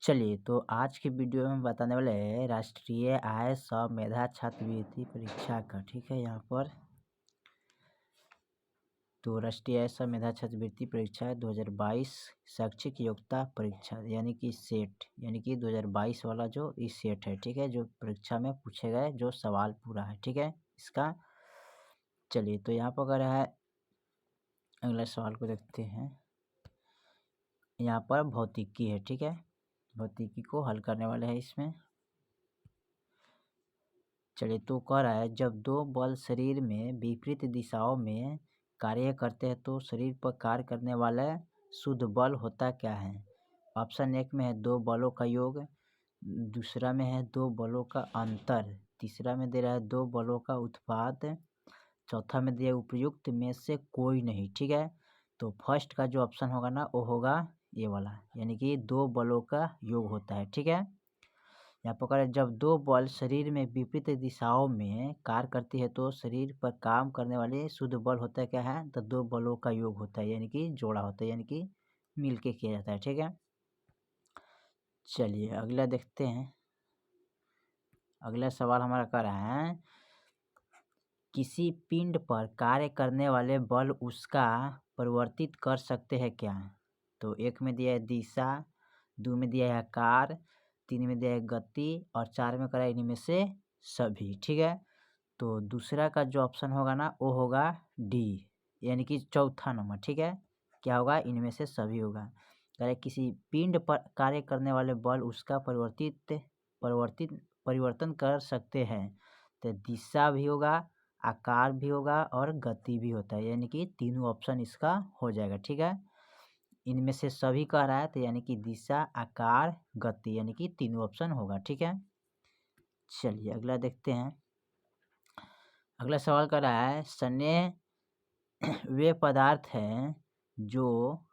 चलिए, तो आज की वीडियो में हम बताने वाले हैं राष्ट्रीय आय सह मेधा छात्रवृत्ति परीक्षा का। ठीक है, यहाँ पर तो राष्ट्रीय आय सह मेधा छात्रवृत्ति परीक्षा 2022 शैक्षिक योग्यता परीक्षा यानी कि सेट यानी कि 2022 वाला जो इस सेट है। ठीक है, जो परीक्षा में पूछे गए जो सवाल पूरा है। ठीक है, इसका चलिए तो यहाँ पर अगर है अगला सवाल को देखते हैं। यहाँ पर भौतिकी है। ठीक है, भौतिकी को हल करने वाले हैं इसमें। चलिए तो कह रहा है जब दो बल शरीर में विपरीत दिशाओं में कार्य करते हैं तो शरीर पर कार्य करने वाला शुद्ध बल होता क्या है। ऑप्शन एक में है दो बलों का योग, दूसरा में है दो बलों का अंतर, तीसरा में दे रहा है दो बलों का उत्पाद, चौथा में दिया उपयुक्त में से कोई नहीं। ठीक है, तो फर्स्ट का जो ऑप्शन होगा ना वो होगा ये वाला, यानी कि दो बलों का योग होता है। ठीक है, यहाँ पर करें जब दो बल शरीर में विपरीत दिशाओं में कार्य करती है तो शरीर पर काम करने वाले शुद्ध बल होता है क्या है, तो दो बलों का योग होता है, यानी कि जोड़ा होता है, यानी कि मिलके किया जाता है। ठीक है, चलिए अगला देखते हैं। अगला सवाल हमारा कर रहा है किसी पिंड पर कार्य करने वाले बल उसका परिवर्तित कर सकते हैं क्या। तो एक में दिया है दिशा, दो में दिया है आकार, तीन में दिया है गति और चार में करा इनमें से सभी। ठीक है, तो दूसरा का जो ऑप्शन होगा ना वो होगा डी, यानी कि चौथा नंबर। ठीक है, क्या होगा, इनमें से सभी होगा। कह रहे किसी पिंड पर कार्य करने वाले बल उसका परिवर्तन कर सकते हैं, तो दिशा भी होगा, आकार भी होगा और गति भी होता है, यानी कि तीनों ऑप्शन इसका हो जाएगा। ठीक है, इनमें से सभी कह रहा है तो यानी कि दिशा, आकार, गति, यानी कि तीनों ऑप्शन होगा। ठीक है, चलिए अगला देखते हैं। अगला सवाल कर रहा है स्नेह वे पदार्थ हैं जो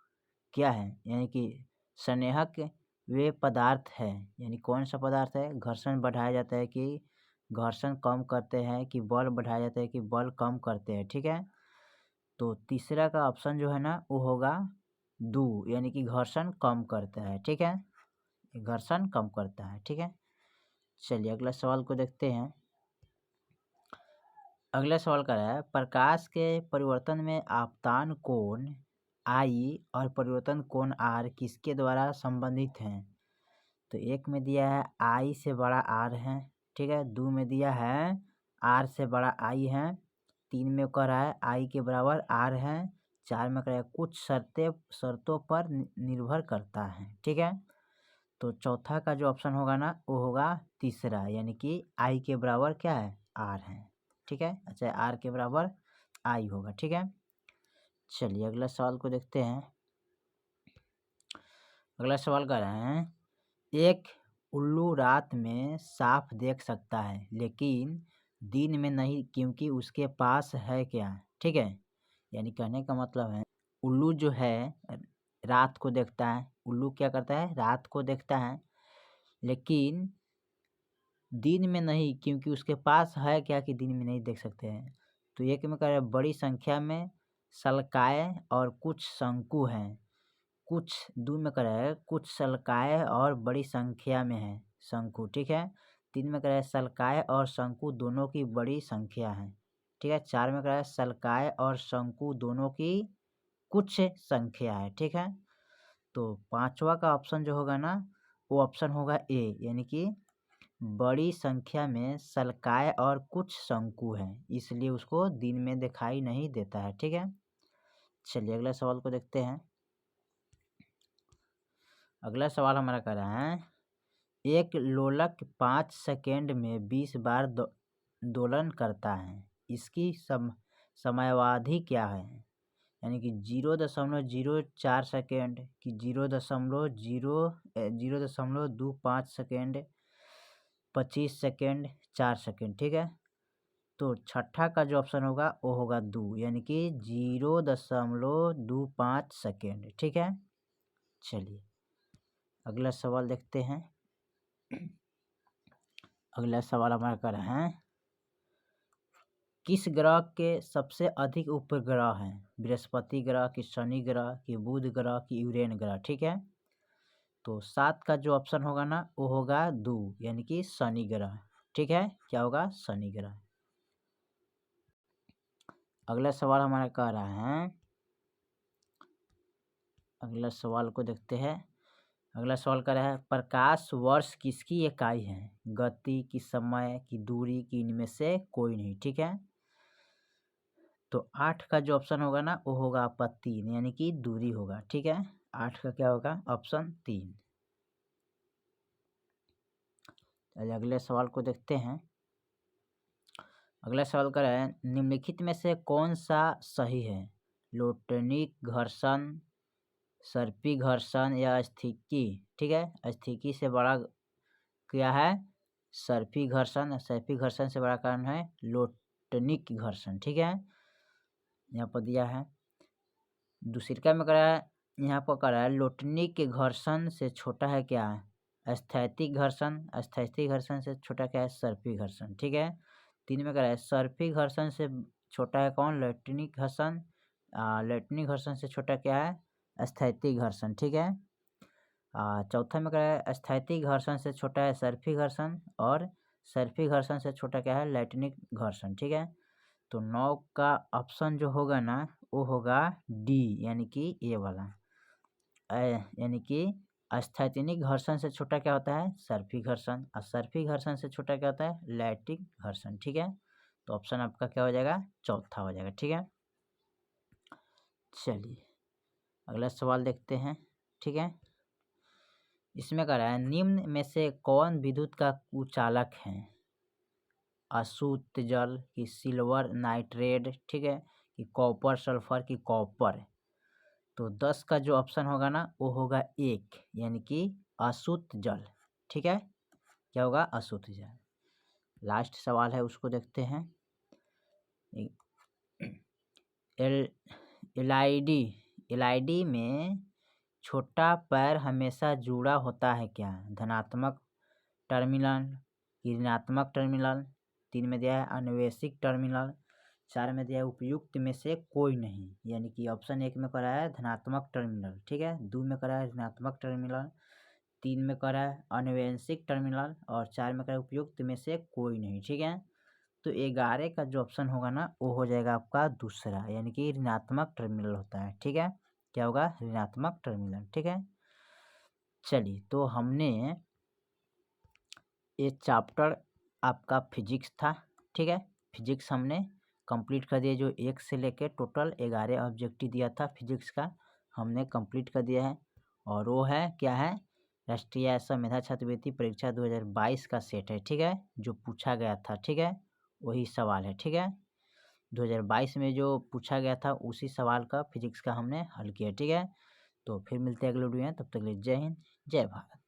क्या है, यानी कि स्नेहक वे पदार्थ है, यानी कौन सा पदार्थ है, घर्षण बढ़ाया जाता है कि घर्षण कम करते हैं, कि बल बढ़ाया जाता है कि बल कम करते हैं। ठीक है, तो तीसरा का ऑप्शन जो है ना वो होगा दो, यानी कि घर्षण कम करता है। ठीक है, घर्षण कम करता है। ठीक है, चलिए अगला सवाल को देखते हैं। अगला सवाल कर रहा है प्रकाश के परिवर्तन में आपतन कोण आई और परिवर्तन कोण आर किसके द्वारा संबंधित हैं। तो एक में दिया है आई से बड़ा आर है। ठीक है, दो में दिया है आर से बड़ा आई है, तीन में कह रहा है आई के बराबर आर है, चार में कह रहा है कुछ शर्तों पर निर्भर करता है। ठीक है, तो चौथा का जो ऑप्शन होगा ना वो होगा तीसरा, यानी कि आई के बराबर क्या है, आर है। ठीक है, अच्छा आर के बराबर आई होगा। ठीक है, चलिए अगला सवाल को देखते हैं। अगला सवाल कर रहे हैं एक उल्लू रात में साफ देख सकता है लेकिन दिन में नहीं क्योंकि उसके पास है क्या। ठीक है, यानी कहने का मतलब है उल्लू जो है रात को देखता है, उल्लू क्या करता है, रात को देखता है लेकिन दिन में नहीं क्योंकि उसके पास है क्या कि दिन में नहीं देख सकते हैं। तो एक में कह रहे बड़ी संख्या में शल्काएँ और कुछ शंकु हैं, कुछ दो में कह रहा है कुछ शल्काएँ और बड़ी संख्या में है शंकु। ठीक है, तीन में कह रहा है शल्काएँ और शंकु दोनों की बड़ी संख्या है। ठीक है, चार में कह रहा है शल्काएँ और शंकु दोनों की कुछ संख्या है। ठीक है, तो पांचवा का ऑप्शन जो होगा ना वो ऑप्शन होगा ए, यानी कि बड़ी संख्या में शल्काएँ और कुछ शंकु हैं, इसलिए उसको दिन में दिखाई नहीं देता है। ठीक है, चलिए अगला सवाल को देखते हैं। अगला सवाल हमारा कर रहा है एक लोलक 5 सेकेंड में 20 बार दोलन करता है, इसकी समयावधि क्या है, यानी कि 0.04 सेकेंड कि 0.25 सेकेंड, 25 सेकेंड, 4 सेकेंड। ठीक है, तो छठा का जो ऑप्शन होगा वो होगा दो, यानी कि 0.25 सेकेंड। ठीक है, चलिए अगला सवाल देखते हैं। अगला सवाल हमारा कर रहे हैं किस ग्रह के सबसे अधिक उपग्रह हैं, बृहस्पति ग्रह, कि शनि ग्रह, कि बुध ग्रह, कि यूरेन ग्रह। ठीक है, तो 7 का जो ऑप्शन होगा ना वो होगा 2 यानी कि शनि ग्रह। ठीक है, क्या होगा? शनि ग्रह। अगला सवाल हमारा कह रहा है, अगला सवाल को देखते हैं। अगला सवाल कह रहा है प्रकाश वर्ष किसकी इकाई है? गति की, समय की, दूरी की, इनमें से कोई नहीं। ठीक है, तो 8 का जो ऑप्शन होगा ना वो होगा आपका 3 यानी कि दूरी होगा। ठीक है, 8 का क्या होगा? ऑप्शन 3। चलिए अगले सवाल को देखते हैं। अगला सवाल कर रहा है निम्नलिखित में से कौन सा सही है? लोटनिक घर्षण, सर्पी घर्षण या स्थिकी? ठीक है, स्थिकी से बड़ा क्या है? सर्पी घर्षण। सर्पी घर्षण से बड़ा कारण है लोटनिक घर्षण। ठीक है, यहाँ पर दिया है। दूसरिका में करा है, यहाँ पर करा है लोटनिक के घर्षण से छोटा है क्या? स्थैतिक घर्षण। स्थैतिक घर्षण से छोटा क्या है? सर्पी घर्षण। ठीक है, 3 में करा है सर्पी घर्षण से छोटा है कौन? लोटनिक घर्षण। लोटनिक घर्षण से छोटा क्या है? स्थैतिक घर्षण। ठीक है, चौथा में करा है स्थैतिक घर्षण से छोटा है सर्पी घर्षण और सर्पी घर्षण से छोटा क्या है? लैटिनिक घर्षण। ठीक है, तो 9 का ऑप्शन जो होगा ना वो होगा डी यानी कि ए वाला। यानी कि स्थैतिक घर्षण से छोटा क्या होता है? सर्पी घर्षण, और सर्पी घर्षण से छोटा क्या होता है? लैटिक घर्षण। ठीक है, तो ऑप्शन आपका क्या हो जाएगा? चौथा हो जाएगा। ठीक है, चलिए अगला सवाल देखते हैं। ठीक है, इसमें कह रहा है निम्न में से कौन विद्युत का कुचालक है? अशुद्ध जल की, सिल्वर नाइट्रेट, ठीक है, कि कॉपर सल्फर की कॉपर? तो 10 का जो ऑप्शन होगा ना वो होगा 1 यानी कि अशुद्ध जल। ठीक है, क्या होगा? अशुद्ध जल। लास्ट सवाल है उसको देखते हैं। एलईडी में छोटा पैर हमेशा जुड़ा होता है क्या? धनात्मक टर्मिनल, ऋणात्मक टर्मिनल, 3 में दिया है अन्वेषिक टर्मिनल, 4 में दिया है उपयुक्त में से कोई नहीं। यानी कि ऑप्शन 1 में करा है धनात्मक टर्मिनल। ठीक है, 2 में करा है ऋणात्मक टर्मिनल, 3 में करा है अन्वेषिक टर्मिनल और 4 में करा है उपयुक्त में से कोई नहीं। ठीक है, तो 11 का जो ऑप्शन होगा ना वो हो जाएगा आपका दूसरा यानी कि ऋणात्मक टर्मिनल होता है। ठीक है, क्या होगा? ऋणात्मक टर्मिनल। ठीक है, चलिए तो हमने ये चैप्टर आपका फिजिक्स था। ठीक है, फिजिक्स हमने कंप्लीट कर दिया। जो 1 से लेके टोटल 11 ऑब्जेक्टिव दिया था फिजिक्स का हमने कंप्लीट कर दिया है। और वो है क्या है? राष्ट्रीय मेधा छात्रवृत्ति परीक्षा 2022 का सेट है। ठीक है, जो पूछा गया था। ठीक है, वही सवाल है। ठीक है, 2022 में जो पूछा गया था उसी सवाल का फिजिक्स का हमने हल किया। ठीक है, तो फिर मिलते हैं अगले वीडियो में, तब तक के लिए जय हिंद, जय भारत।